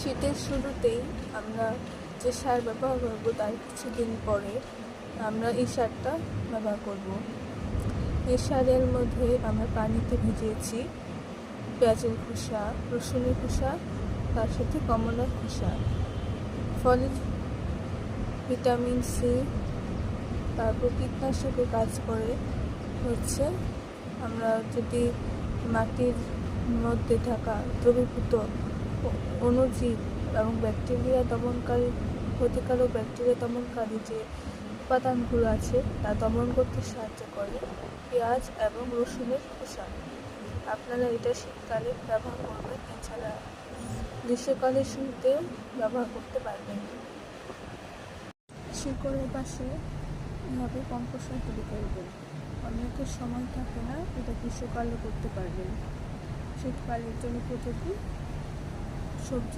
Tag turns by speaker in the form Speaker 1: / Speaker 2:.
Speaker 1: শীতের শুরুতেই আমরা যে সার ব্যবহার করব তার কিছুদিন পরে আমরা এই সারটা ব্যবহার করব। এই সারের মধ্যে আমরা পানিতে ভিজিয়েছি পেঁয়াজের খোসা, রসুনের খোসা, তার সাথে কমলার খোসা। ফলে ভিটামিন সি, তারপর কীটনাশকের কাজ করে হচ্ছে আমরা যদি মাটির মধ্যে থাকা দ্রবীভূত অণুজীব এবং ব্যাকটেরিয়া দমনকারী, ক্ষতিকারক ব্যাকটেরিয়া দমনকারী যে উপাদানগুলো আছে তা দমন করতে সাহায্য করে পেঁয়াজ এবং রসুনের খোসা। আপনারা এটা শীতকালে ব্যবহার করবেন, এছাড়া গ্রীষ্মকালের শুরুতেও ব্যবহার করতে পারবেন। শিকড়ের পাশে এভাবে কম্পোস্ট সার তৈরি করবেন। অনেকের সময় থাকে না, এটা গ্রীষ্মকালে করতে পারবেন। শীতকালের জন্য উপযোগী সবজির